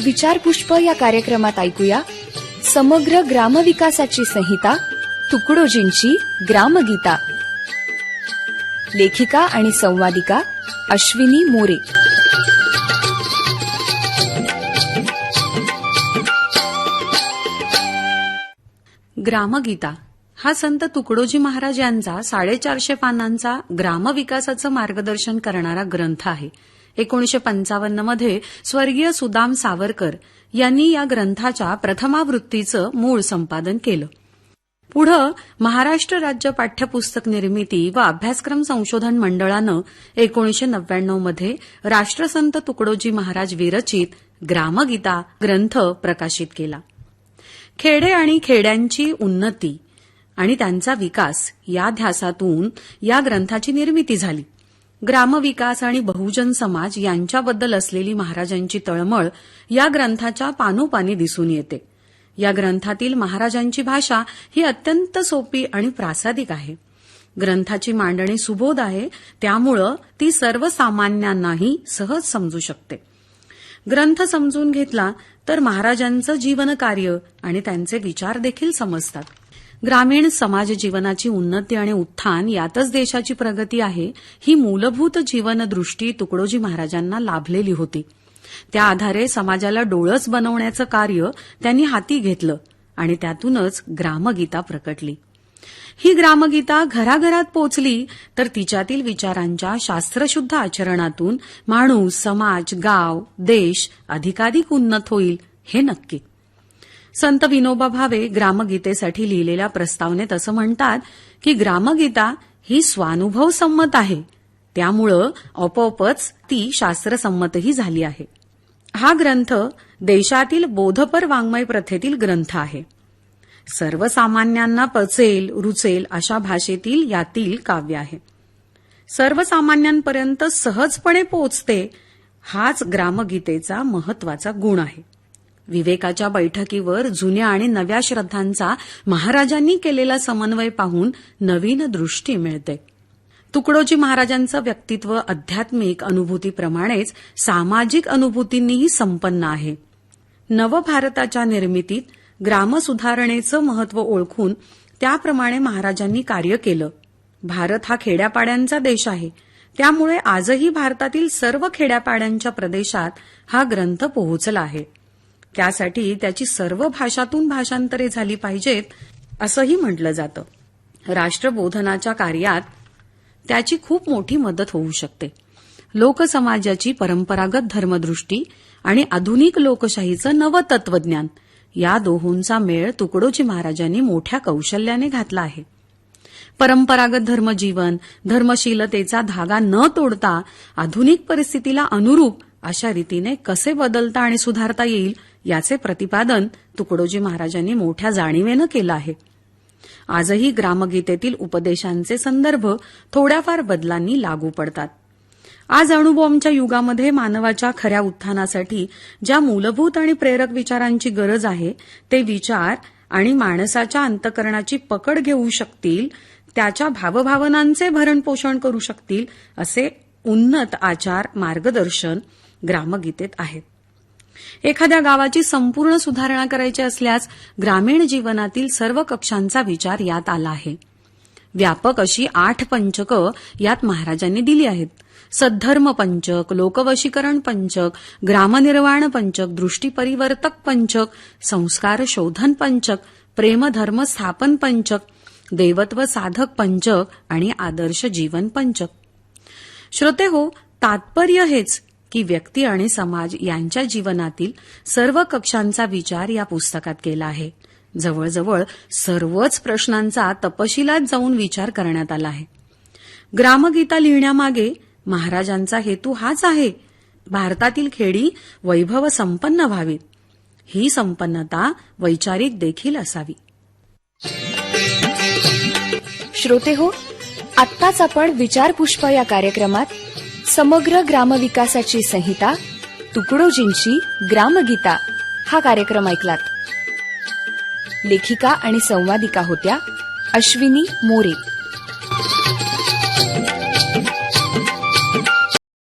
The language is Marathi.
विचारपुष्प या कार्यक्रमात ऐकूया समग्र ग्रामविकासाची संहिता तुकडोजींची ग्रामगीता. लेखिका आणि संवादिका अश्विनी मोरे. ग्रामगीता हा संत तुकडोजी महाराज यांचा 450 पानांचा ग्रामविकासाचं मार्गदर्शन करणारा ग्रंथ आहे. 1955 मध्ये स्वर्गीय सुदाम सावरकर यांनी या ग्रंथाच्या प्रथमावृत्तीचं मूळ संपादन केलं. पुढं महाराष्ट्र राज्य पाठ्यपुस्तक निर्मिती व अभ्यासक्रम संशोधन मंडळानं 1999 मध्ये राष्ट्रसंत तुकडोजी महाराज विरचित ग्रामगीता ग्रंथ प्रकाशित केला. खेडे आणि खेड्यांची उन्नती आणि त्यांचा विकास या ध्यासातून या ग्रंथाची निर्मिती झाली. ग्रामविकास आणि बहुजन समाज यांच्याबद्दल असलेली महाराजांची तळमळ या ग्रंथाच्या पानोपानी दिसून येते. या ग्रंथातील महाराजांची भाषा ही अत्यंत सोपी आणि प्रासादिक आहे. ग्रंथाची मांडणी सुबोध आहे, त्यामुळं ती सर्वसामान्यांनाही सहज समजू शकते. ग्रंथ समजून घेतला तर महाराजांचं जीवनकार्य आणि त्यांचे विचार देखील समजतात. ग्रामीण समाज जीवनाची उन्नती आणि उत्थान यातच देशाची प्रगती आहे, ही मूलभूत जीवनदृष्टी तुकडोजी महाराजांना लाभलेली होती. त्या आधारे समाजाला डोळस बनवण्याचं कार्य त्यांनी हाती घेतलं आणि त्यातूनच ग्रामगीता प्रकटली. ही ग्रामगीता घराघरात पोचली तर तिच्यातील विचारांच्या शास्त्रशुद्ध आचरणातून माणूस, समाज, गाव, देश अधिकाधिक उन्नत होईल हे नक्की. संत विनोबा भावे ग्रामगीतेसाठी लिहिलेल्या प्रस्तावनेत असं म्हणतात की ग्रामगीता ही स्वानुभव संमत आहे, त्यामुळं आपोआपच ती शास्त्रसंमतही झाली आहे. हा ग्रंथ देशातील बोधपर वाङ्मय प्रथेतील ग्रंथ आहे. सर्वसामान्यांना पचेल रुचेल अशा भाषेतील यातील काव्य आहे. सर्वसामान्यांपर्यंत सहजपणे पोचते, हाच ग्रामगीतेचा महत्वाचा गुण आहे. विवेकाच्या बैठकीवर जुन्या आणि नव्या श्रद्धांचा महाराजांनी केलेला समन्वय पाहून नवीन दृष्टी मिळते. तुकडोजी महाराजांचं व्यक्तित्व आध्यात्मिक अनुभूतीप्रमाणेच सामाजिक अनुभूतींनीही संपन्न आहे. नवभारताच्या निर्मितीत ग्रामसुधारणेचं महत्व ओळखून त्याप्रमाणे महाराजांनी कार्य केलं. भारत हा खेड्यापाड्यांचा देश आहे, त्यामुळे आजही भारतातील सर्व खेड्यापाड्यांच्या प्रदेशात हा ग्रंथ पोहोचला आहे. त्यासाठी त्याची सर्व भाषातून भाषांतरे झाली पाहिजेत असंही म्हटलं जातं. राष्ट्रबोधनाच्या कार्यात त्याची खूप मोठी मदत होऊ शकते. लोकसमाजाची परंपरागत धर्मदृष्टी आणि आधुनिक लोकशाहीचं नवतत्वज्ञान या दोहोंचा मेळ तुकडोजी महाराजांनी मोठ्या कौशल्याने घातला आहे. परंपरागत धर्मजीवन, धर्मशीलतेचा धागा न तोडता आधुनिक परिस्थितीला अनुरूप अशा रीतीने कसे बदलता आणि सुधारता येईल याचे प्रतिपादन तुकडोजी महाराजांनी मोठ्या जाणीवेनं केलं आहे. आजही ग्रामगीतेतील उपदेशांचे संदर्भ थोड्याफार बदलांनी लागू पडतात. आज अणुबॉम्बच्या युगामध्ये मानवाच्या खऱ्या उत्थानासाठी ज्या मूलभूत आणि प्रेरक विचारांची गरज आहे ते विचार आणि माणसाच्या अंतःकरणाची पकड घेऊ शकतील, त्याच्या भावभावनांचे भरणपोषण करू शकतील असे उन्नत आचार मार्गदर्शन ग्रामगीतेत आहेत. एखाद्या गावाची संपूर्ण सुधारणा करायची असल्यास ग्रामीण जीवनातील सर्व कक्षांचा विचार यात आला आहे. व्यापक अशी 8 पंचकं यात महाराजांनी दिली आहेत. सद्धर्म पंचक, लोकवशीकरण पंचक, ग्रामनिर्वाण पंचक, दृष्टीपरिवर्तक पंचक, संस्कार शोधन पंचक, प्रेमधर्म स्थापन पंचक, देवत्व साधक पंचक आणि आदर्श जीवन पंचक. श्रोतेहो, तात्पर्य हेच की व्यक्ती आणि समाज यांच्या जीवनातील सर्व कक्षांचा विचार या पुस्तकात केला आहे. जवळजवळ सर्वच प्रश्नांचा तपशिलात जाऊन विचार करण्यात आला आहे. ग्रामगीता लिहिण्यामागे महाराजांचा हेतू हाच आहे, भारतातील खेडी वैभव संपन्न व्हावीत. ही संपन्नता वैचारिक देखील असावी. श्रोतेहो, आत्ताच आपण विचारपुष्प या कार्यक्रमात समग्र ग्रामविकासाची संहिता तुकडोजींची ग्रामगीता हा कार्यक्रम ऐकलात. लेखिका आणि संवादिका होत्या अश्विनी मोरे.